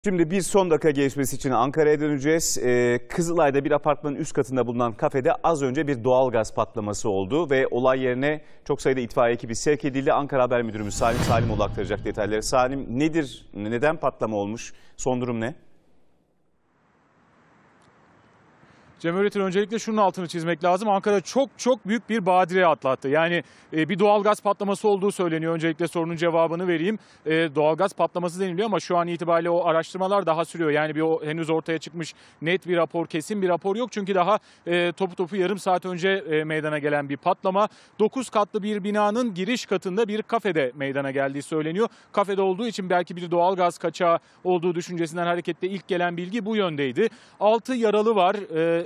Şimdi bir son dakika gelişmesi için Ankara'ya döneceğiz. Kızılay'da bir apartmanın üst katında bulunan kafede az önce bir doğalgaz patlaması oldu ve olay yerine çok sayıda itfaiye ekibi sevk edildi. Ankara Haber Müdürümüz Salim Salimoğlu aktaracak detayları. Salim, nedir, neden patlama olmuş, son durum ne? Cem Öğretir, öncelikle şunun altını çizmek lazım. Ankara çok büyük bir badire atlattı. Yani bir doğalgaz patlaması olduğu söyleniyor. Öncelikle sorunun cevabını vereyim. Doğalgaz patlaması deniliyor ama şu an itibariyle o araştırmalar daha sürüyor. Yani henüz ortaya çıkmış net bir rapor, kesin bir rapor yok. Çünkü daha topu yarım saat önce meydana gelen bir patlama. 9 katlı bir binanın giriş katında bir kafede meydana geldiği söyleniyor. Kafede olduğu için belki bir doğalgaz kaçağı olduğu düşüncesinden hareketle ilk gelen bilgi bu yöndeydi. 6 yaralı var.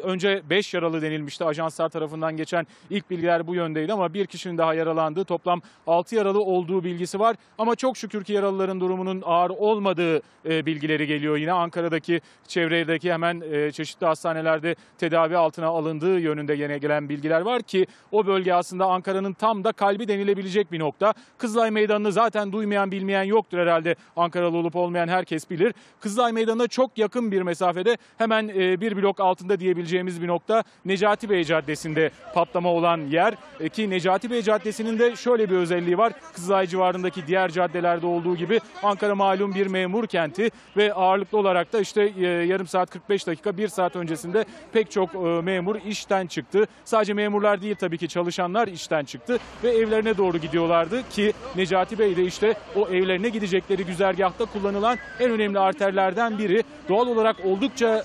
Önce 5 yaralı denilmişti. Ajanslar tarafından geçen ilk bilgiler bu yöndeydi ama bir kişinin daha yaralandığı, toplam 6 yaralı olduğu bilgisi var. Ama çok şükür ki yaralıların durumunun ağır olmadığı bilgileri geliyor. Yine Ankara'daki, çevredeki hemen çeşitli hastanelerde tedavi altına alındığı yönünde yine gelen bilgiler var ki o bölge aslında Ankara'nın tam da kalbi denilebilecek bir nokta. Kızılay Meydanı'nı zaten duymayan bilmeyen yoktur herhalde. Ankaralı olup olmayan herkes bilir. Kızılay Meydanı'na çok yakın bir mesafede, hemen bir blok altında diyebileceğimiz bir nokta Necati Bey Caddesi'nde patlama olan yer. Ki Necati Bey Caddesi'nin de şöyle bir özelliği var. Kızılay civarındaki diğer caddelerde olduğu gibi Ankara malum bir memur kenti ve ağırlıklı olarak da işte yarım saat 45 dakika 1 saat öncesinde pek çok memur işten çıktı. Sadece memurlar değil tabii ki, çalışanlar işten çıktı ve evlerine doğru gidiyorlardı ki Necati Bey de işte o evlerine gidecekleri güzergahta kullanılan en önemli arterlerden biri. Doğal olarak oldukça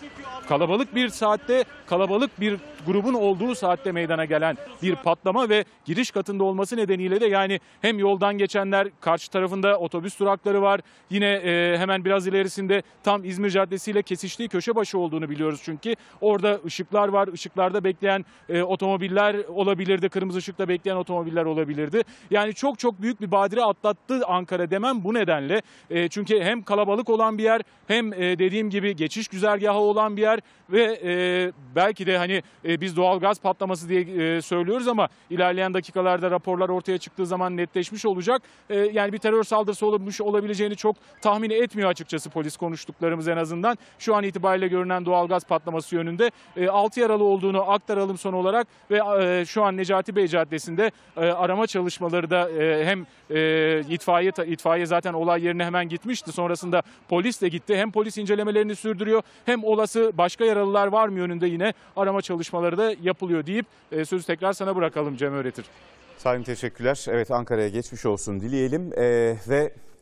kalabalık bir saatte, kalabalık bir grubun olduğu saatte meydana gelen bir patlama ve giriş katında olması nedeniyle de yani hem yoldan geçenler, karşı tarafında otobüs durakları var. Yine hemen biraz ilerisinde tam İzmir Caddesi ile kesiştiği köşe başı olduğunu biliyoruz çünkü. Orada ışıklar var. Işıklarda bekleyen otomobiller olabilirdi. Kırmızı ışıkta bekleyen otomobiller olabilirdi. Yani çok büyük bir badire atlattı Ankara demem bu nedenle. Çünkü hem kalabalık olan bir yer, hem dediğim gibi geçiş güzergahı olan bir yer ve belki de hani biz doğalgaz patlaması diye söylüyoruz ama ilerleyen dakikalarda raporlar ortaya çıktığı zaman netleşmiş olacak. Yani bir terör saldırısı olmuş olabileceğini çok tahmin etmiyor açıkçası polis, konuştuklarımız en azından. Şu an itibariyle görünen doğalgaz patlaması yönünde 6 yaralı olduğunu aktaralım son olarak ve şu an Necati Bey Caddesi'nde arama çalışmaları da hem itfaiye zaten olay yerine hemen gitmişti. Sonrasında polis de gitti. Hem polis incelemelerini sürdürüyor, hem olası başka yaralılar var mı yönünde yine arama çalışmaları da yapılıyor deyip sözü tekrar sana bırakalım Cem Öğretir. Salim, teşekkürler. Evet, Ankara'ya geçmiş olsun dileyelim ve